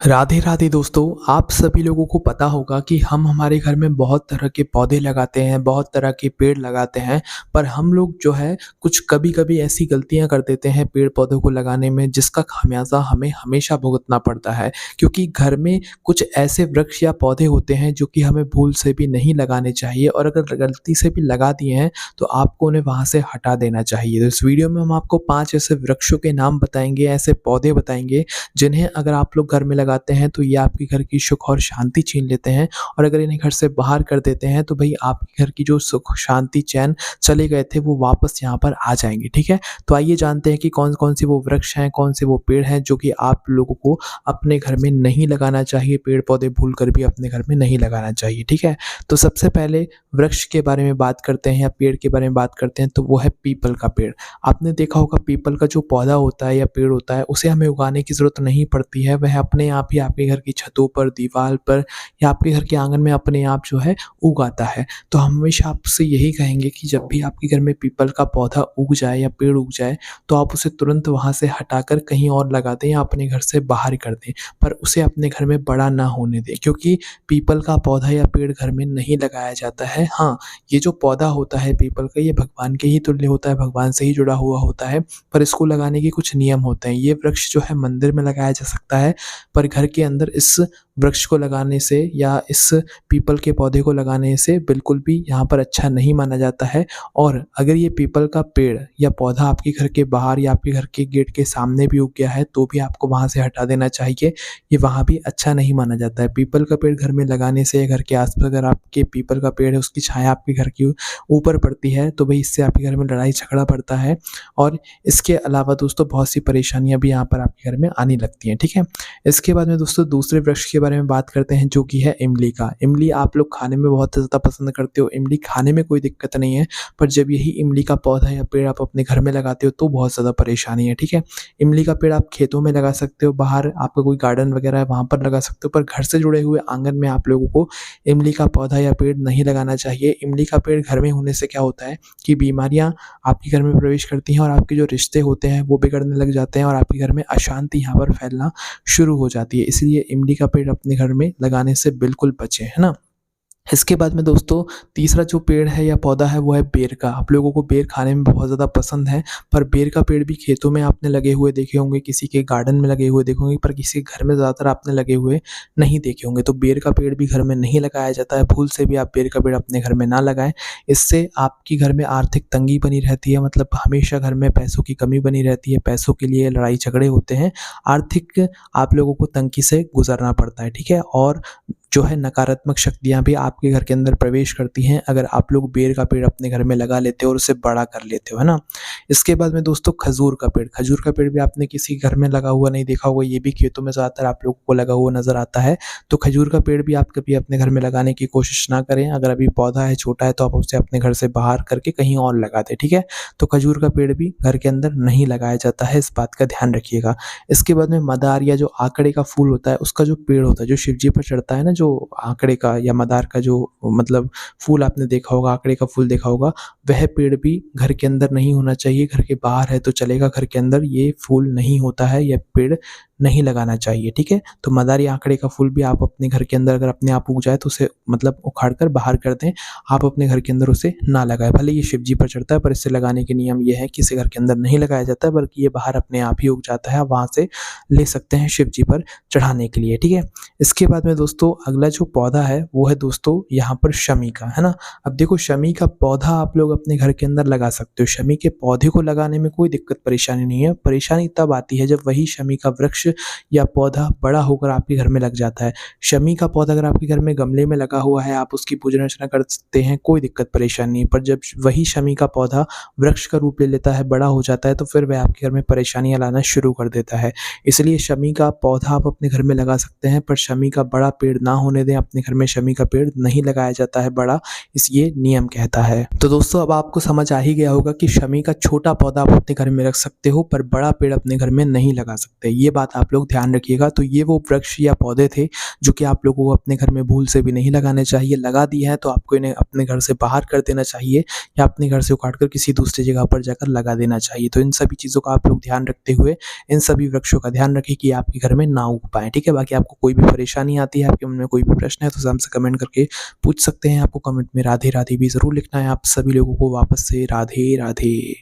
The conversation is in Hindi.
राधे राधे दोस्तों। आप सभी लोगों को पता होगा कि हम हमारे घर में बहुत तरह के पौधे लगाते हैं, बहुत तरह के पेड़ लगाते हैं। पर हम लोग जो है कुछ कभी-कभी ऐसी गलतियाँ कर देते हैं पेड़-पौधों को लगाने में, जिसका खामियाज़ा हमें हमेशा भुगतना पड़ता है। क्योंकि घर में कुछ ऐसे वृक्ष या पौधे होते हैं जो कि हमें भूल से भी नहीं लगाने चाहिए, और अगर गलती से भी लगा दिए हैं तो आपको उन्हें वहाँ से हटा देना चाहिए। तो इस वीडियो में हम आपको 5 ऐसे वृक्षों के नाम बताएँगे, ऐसे पौधे बताएँगे जिन्हें अगर आप लोग घर में लगाते हैं तो ये आपके घर की सुख और शांति छीन लेते हैं, और अगर इन्हें घर से बाहर कर देते हैं तो भई आपके घर की जो सुख, शांति, चैन चले गए थे वो वापस यहाँ पर आ जाएँगे, ठीक है? तो आइए जानते हैं कि कौन-कौन से वो वृक्ष हैं, कौन से वो पेड़ हैं जो कि आप लोगों को अपने घर में नहीं लगाना चाहिए, पेड़-पौधे भूलकर भी अपने घर में नहीं लगाना चाहिए, ठीक है? तो सबसे पहले वृक्ष के बारे में बात करते हैं या पेड़ के बारे में बात करते हैं तो वो है पीपल का पेड़। आपने देखा होगा पीपल का जो पौधा होता है या पेड़ होता है उसे हमें उगाने की ज़रूरत नहीं पड़ती है, वह अपने आप ही आपके घर की छतों पर, दीवार पर या आपके घर के आंगन में अपने आप जो है उग आता है। तो हम हमेशा आपसे यही कहेंगे कि जब भी आपके घर में पीपल का पौधा उग जाए या पेड़ उग जाए तो आप उसे तुरंत वहाँ से हटाकर कहीं और लगा दें या अपने घर से बाहर कर दें, पर उसे अपने घर में बड़ा ना होने दें, क्योंकि पीपल का पौधा या पेड़ घर में नहीं लगाया जाता है। हाँ, ये जो पौधा होता है पीपल का, ये भगवान के ही तुल्य होता है, भगवान से ही जुड़ा हुआ होता है, पर इसको लगाने के कुछ नियम होते हैं। ये वृक्ष जो है मंदिर में लगाया जा सकता है, पर घर के अंदर इस वृक्ष को लगाने से या इस पीपल के पौधे को लगाने से बिल्कुल भी यहाँ पर अच्छा नहीं माना जाता है। और अगर ये पीपल का पेड़ या पौधा आपके घर के बाहर या आपके घर के गेट के सामने भी उग गया है तो भी आपको वहाँ से हटा देना चाहिए, ये वहाँ भी अच्छा नहीं माना जाता है। पीपल का पेड़ घर में लगाने से, घर के आस-पास अगर आपके पीपल का पेड़ है उसकी छाया आपके घर के ऊपर पड़ती है तो भई इससे आपके घर में लड़ाई झगड़ा पड़ता है, और इसके अलावा दोस्तों बहुत सी परेशानियाँ भी यहाँ पर आपके घर में आने लगती हैं, ठीक है? इसके बाद में दोस्तों दूसरे वृक्ष के बारे में बात करते हैं जो कि है इमली का। इमली आप लोग खाने में बहुत ज़्यादा पसंद करते हो, इमली खाने में कोई दिक्कत नहीं है, पर जब यही इमली का पौधा या पेड़ आप अपने घर में लगाते हो तो बहुत ज़्यादा परेशानी है, ठीक है? इमली का पेड़ आप खेतों में लगा सकते हो, बाहर आपका कोई गार्डन वगैरह है वहाँ पर लगा सकते हो, पर घर से जुड़े हुए आँगन में आप लोगों को इमली का पौधा या पेड़ नहीं लगाना चाहिए। इमली का पेड़ घर में होने से क्या होता है कि बीमारियाँ आपके घर में प्रवेश करती हैं और आपके जो रिश्ते होते हैं वो बिगड़ने लग जाते हैं और आपके घर में अशांति यहाँ पर फैलना शुरू हो जाती है। इसलिए इमली का पेड़ अपने घर में लगाने से बिल्कुल बचें, है ना? इसके बाद में दोस्तों तीसरा जो पेड़ है या पौधा है वो है बेर का। आप लोगों को बेर खाने में बहुत ज़्यादा पसंद है, पर बेर का पेड़ भी खेतों में आपने लगे हुए देखे होंगे, किसी के गार्डन में लगे हुए देखे होंगे, पर किसी के घर में ज़्यादातर आपने लगे हुए नहीं देखे होंगे। तो बेर का पेड़ भी घर में नहीं लगाया जाता है, भूल से भी आप बेर का पेड़ अपने घर में ना लगाएँ। इससे आपके घर में आर्थिक तंगी बनी रहती है, मतलब हमेशा घर में पैसों की कमी बनी रहती है, पैसों के लिए लड़ाई झगड़े होते हैं, आर्थिक आप लोगों को तंगी से गुज़रना पड़ता है, ठीक है? और जो है नकारात्मक शक्तियाँ भी आपके घर के अंदर प्रवेश करती हैं अगर आप लोग बेर का पेड़ अपने घर में लगा लेते हो और उसे बड़ा कर लेते हो, है ना? इसके बाद में दोस्तों खजूर का पेड़। खजूर का पेड़ भी आपने किसी घर में लगा हुआ नहीं देखा होगा, ये भी खेतों में ज़्यादातर आप लोगों को लगा हुआ नज़र आता है। तो खजूर का पेड़ भी आप कभी अपने घर में लगाने की कोशिश ना करें। अगर अभी पौधा है, छोटा है, तो आप उसे अपने घर से बाहर करके कहीं और लगा दें, ठीक है? तो खजूर का पेड़ भी घर के अंदर नहीं लगाया जाता है, इस बात का ध्यान रखिएगा। इसके बाद में मदार या जो आकड़े का फूल होता है उसका जो पेड़ होता है, जो शिव जी पर चढ़ता है ना, जो आकड़े का या मदार का जो मतलब फूल आपने देखा होगा, आकड़े का फूल देखा होगा, वह पेड़ भी घर के अंदर नहीं होना चाहिए। घर के बाहर है तो चलेगा, घर के अंदर ये फूल नहीं होता है, यह पेड़ नहीं लगाना चाहिए, ठीक है? तो मदार या आकड़े का फूल भी आप अपने घर के अंदर अगर अपने आप उग जाए तो उसे मतलब उखाड़ कर बाहर कर दें। आप अपने घर के अंदर उसे ना लगाएँ। भले ये शिव जी पर चढ़ता है, पर इसे लगाने के नियम ये है कि इसे घर के अंदर नहीं लगाया जाता है, बल्कि ये बाहर अपने आप ही उग जाता है। आप वहाँ से ले सकते हैं शिव जी पर चढ़ाने के लिए, ठीक है? इसके बाद में दोस्तों अगला जो पौधा है वो है दोस्तों यहाँ पर शमी का, है ना? अब देखो शमी का पौधा आप लोग अपने घर के अंदर लगा सकते हो। शमी के पौधे को लगाने में कोई दिक्कत परेशानी नहीं है। परेशानी तब आती है जब वही शमी का वृक्ष या पौधा बड़ा होकर आपके घर में लग जाता है। शमी का पौधा अगर आपके घर में गमले में लगा हुआ है, आप उसकी पूजा अर्चना कर सकते हैं, कोई दिक्कत परेशानी नहीं। पर जब वही शमी का पौधा वृक्ष का रूप ले लेता है, बड़ा हो जाता है, तो फिर वह आपके घर में परेशानियाँ लाना शुरू कर देता है। इसलिए शमी का पौधा आप अपने घर में लगा सकते हैं, पर शमी का बड़ा पेड़ ना होने दें। अपने घर में शमी का पेड़ नहीं लगाया जाता है बड़ा, इस ये नियम कहता है। तो दोस्तों अब आपको समझ आ ही गया होगा कि शमी का छोटा पौधा आप अपने घर में रख सकते हो, पर बड़ा पेड़ अपने घर में नहीं लगा सकते। ये बात बात आप लोग ध्यान रखिएगा। तो ये वो वृक्ष या पौधे थे जो कि आप लोगों को अपने घर में भूल से भी नहीं लगाने चाहिए। लगा दिए हैं तो आपको इन्हें अपने घर से बाहर कर देना चाहिए या अपने घर से उखाड़ कर किसी दूसरी जगह पर जाकर लगा देना चाहिए। तो इन सभी चीज़ों का आप लोग ध्यान रखते हुए इन सभी वृक्षों का ध्यान रखें कि आपके घर में ना उग पाएँ, ठीक है? बाकी आपको कोई भी परेशानी आती है, आपके मन में कोई भी प्रश्न है तो हमसे कमेंट करके पूछ सकते हैं। आपको कमेंट में राधे राधे भी ज़रूर लिखना है। आप सभी लोगों को वापस से राधे राधे।